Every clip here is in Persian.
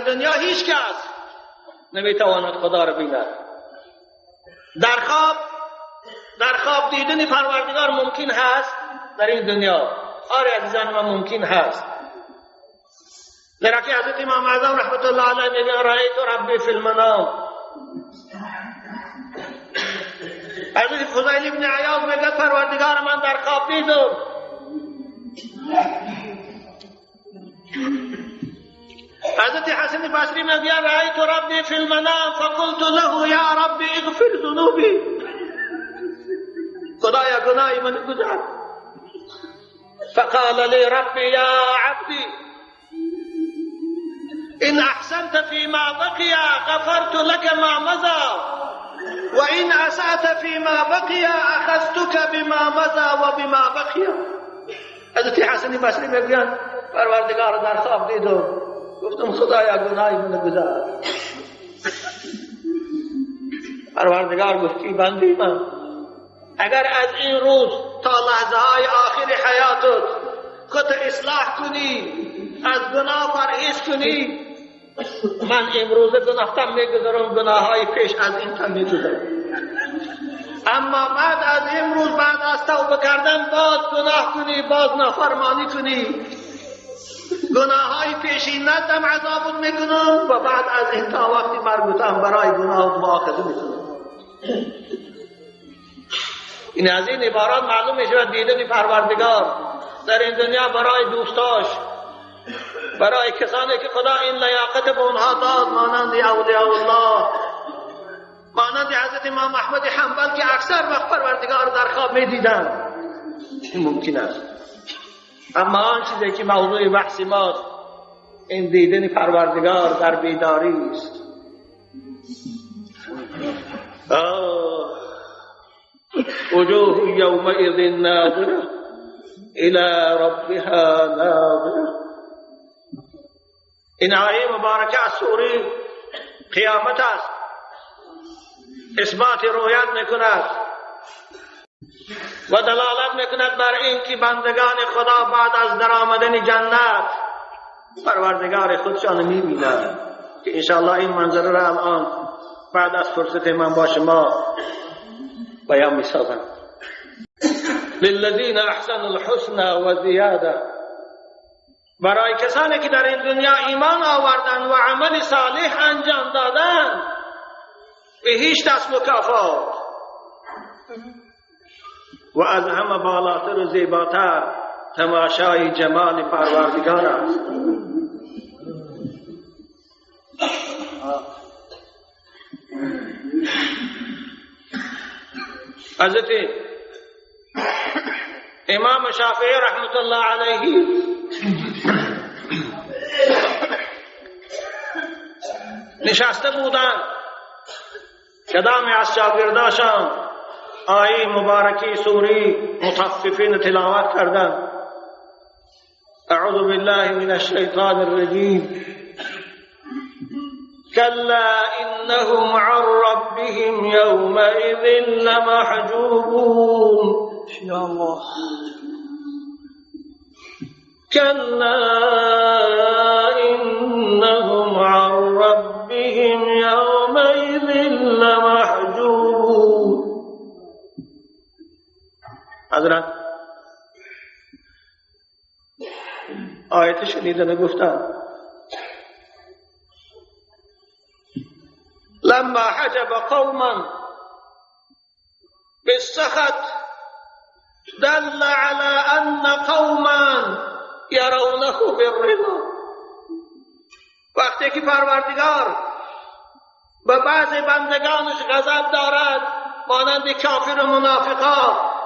دنیا هیچ کس نمیتواند خدا را بیند. در خواب دیدن پروردگار ممکن هست در این دنیا. آره عزیزان من ممکن هست. لذا حضرت امام اعظم رحمت الله علیه میگه رأیت ربی فی المنام. حضرت فضیل ابن عیاض میگه پروردگار من در خواب دیدم. حضرت حسن بصری میگه رأیت ربی فی المنام فقلت له یا ربی اغفر ذنوبی. خدایا گناهی من گذار. فقال لي ربي يا عبدي إن أحسنت فيما بقي غفرت لك ما مضى وإن أسأت فيما بقي أخذتك بما مضى وبما بقي. حضرت حسن بصری میگن پروردگار در خواب دیدم گفتم خدایا گناهی من گذار. پروردگار گفت ای بندی من اگر از این روز تا لحظه های آخر حیاتت خود اصلاح کنی از گناه پرهیز کنی من امروز گناه کم میگذارم گناه های پیش از این کم میگذارم. اما بعد از امروز بعد از توبه کردن باز گناه کنی باز نافرمانی کنی گناه های پیشین ندم عذابت میکنم و بعد از این تا وقتی مربوطم برای گناه مؤاخذه میکنم. این از این عبارات معلوم میشه دیدن پروردگار در این دنیا برای دوستاش برای کسانی که خدا این لیاقت به اونها داد مانند اولیاء الله مانند حضرت امام احمد حنبل که اکثر وقت پروردگار در خواب میدیدن. این ممکن است. اما آن چیزی که موضوع بحث ماست این دیدن پروردگار در بیداری است. وجوه يومئذ ناظرة إلى ربها ناظرة. این آیه مبارکه از سوره قیامت است. اثبات رؤیت میکند و دلالت میکند بر این که بندگان خدا بعد از درآمدن جنت پروردگار خودشان میبینند که انشاءالله این منظره را الان بعد از فرصت من با شما بیان میسازم. للذین احسنوا الحسنى و زیاده. برای کسانی که در این دنیا ایمان آوردن و عمل صالح انجام دادن به هیچ دست مکافات و از همه بالاتر و زیباتر تماشای جمال پروردگار است. حضرت امام شافعی رحمت الله علیه نشسته بودند. کدام از شاگرداشان آیه مبارکی سوره مطففین تلاوت کردند. اعوذ بالله من الشیطان الرجیم كلا إنهم عن ربهم يومئذ لمحجوبون. يا الله. كلا إنهم عن ربهم يومئذ لمحجوبون. حضرت آیت شنیدن گفتم لما حجب قوما بالسخط دل على أن قوما يرونه بالرضا. وقتی که پروردگار به بعض بندگانش غضب دارد مانند کافر و منافقا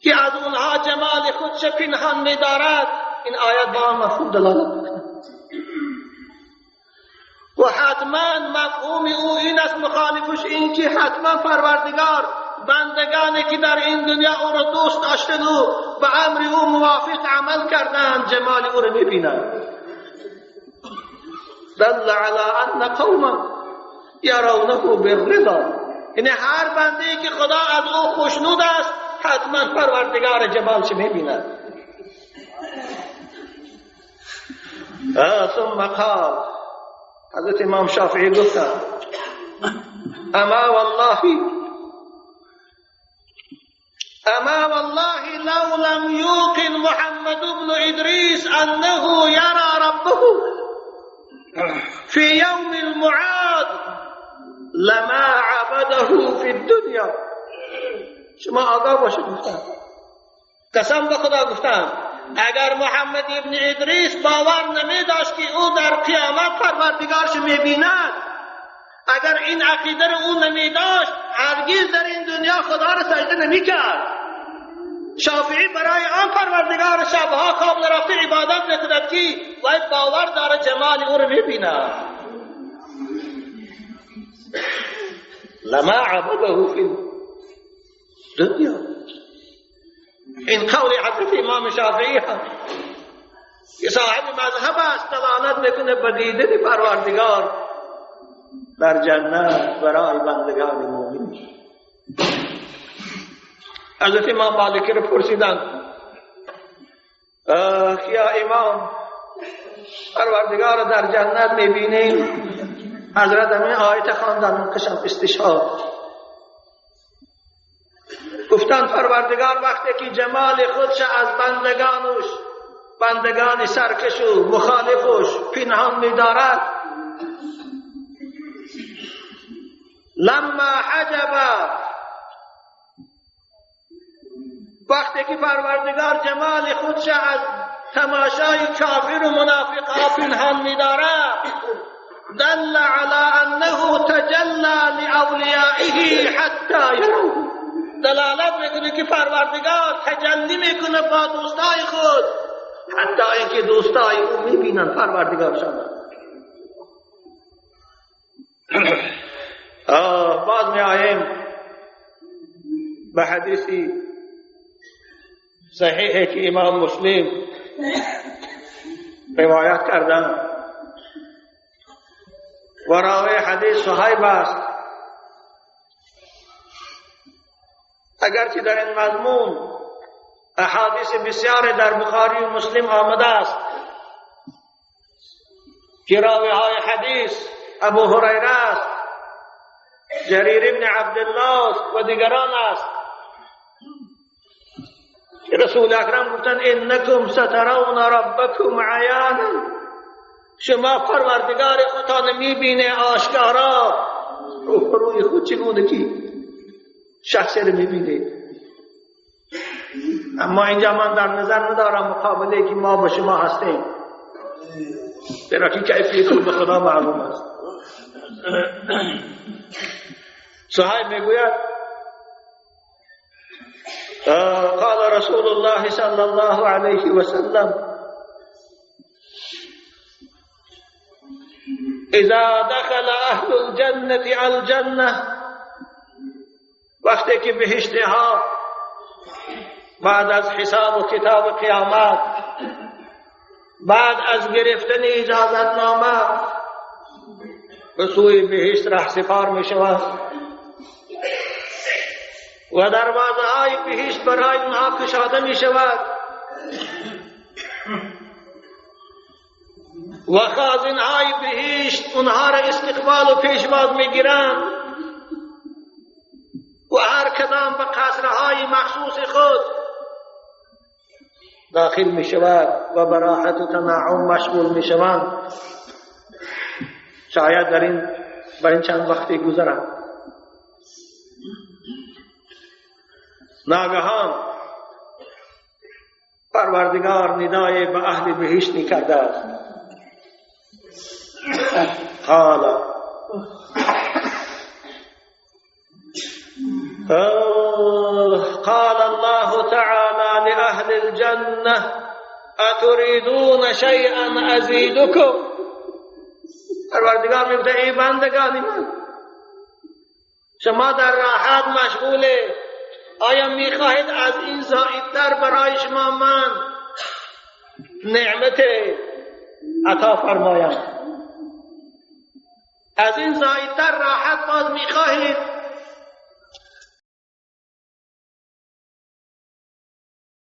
که از اونها جمال خودش پنهان می‌دارد این آیت با مفهوم دلالت می‌کند و حتما مفهوم او این است مخالفش این که حتما پروردگار بندگانی که در این دنیا او را دوست داشتن و به امر او موافق عمل کردن جمال او را می‌بینند. دل على ان قوما يرونه بالرضا. یعنی هر بنده‌ای که خدا از او خوشنود است حتما پروردگار جمالش می‌بیند. ثم قال، حضرت امام شافعی گفتند اما والله لو لم يوقن محمد بن إدريس أنه يرى ربه في يوم المعاد لما عبده في الدنيا. شما آگاه باشید گفتن، قسم به خدا گفتن اگر محمد ابن ادریس باور نمی داشت که او در قیامت پروردگارش می بیند، اگر این عقیده رو او نمی داشت هرگز در این دنیا خدا را سجده نمی کرد. شافعی برای آن پروردگار شبها خواب نرفته عبادت نکند که باید باور داره جمال او رو می بیند. لما عبده فی دنیا. این قول حضرت امام شافعی هم که صاحب مذهب است دلالت میکنه به دیدن پروردگار در جنت برای بندگان مومن. حضرت امام مالک رو پرسیدند یا امام پروردگار در جنت میبینیم؟ حضرت همین آیت خواندن کشم استشهاد. گفتند پروردگار وقتی که جمال خودش از بندگان سرکش و مخالفش پنهان می‌دارد، لما حجب، وقتی که پروردگار جمال خودش از تماشای کافر و منافقها پنهان می‌دارد، دل على انه تجلى لاولیائه حتی یروه. دلالت میکنه که پروردگار تجلی میکنه با دوستای خود حتی اینکه دوستای او میبینن پروردگار شما. باز می آییم به حدیثی صحیحه که امام مسلم روایت کردن و راوی حدیث صهیب است. اگرچه در این مضمون احادیث بسیار در بخاری و مسلم آمده است که راوی های حدیث ابو هریره است، جریر ابن عبدالله و دیگران است که رسول اکرم گفتند انکم سترون ربکم عیانا، شما پروردگار خودتان میبینه آشکارا، روی خود چگونه که شخصی رو میبینید. اما اینجا من در نظر ندارم مقابله که ما با شما هستیم، در که کیفیت به خدا معلوم است. صحیح میگوید قال رسول الله صلی الله علیه و سلم اذا دخل اهل الجنة الجنة، وقتی که بهشتی ها بعد از حساب و کتاب قیامت، بعد از گرفتن اجازت نامه به سوی بهشت رهسپار می شود و دروازه های بهشت برای اونها کشاده می شود و خازن های بهشت اونها را استقبال و پیشواز می گیرند و هر کدام به قصرهای مخصوص خود داخل می شود و براحت و تنعم مشغول می شوند. شاید در این چند وقتی گذرند ناگهان پروردگار ندای به اهل بهشت می کرده است. قال الله تعالى لأهل الجنة أتريدون شيئا أزيدكم. پروردگار میگه ای بندگان من، شما در راحت مشغوله، آیا میخواهید از این زائدتر برای شما من نعمت عطا فرمایم؟ از این زائدتر راحت باز میخواهید؟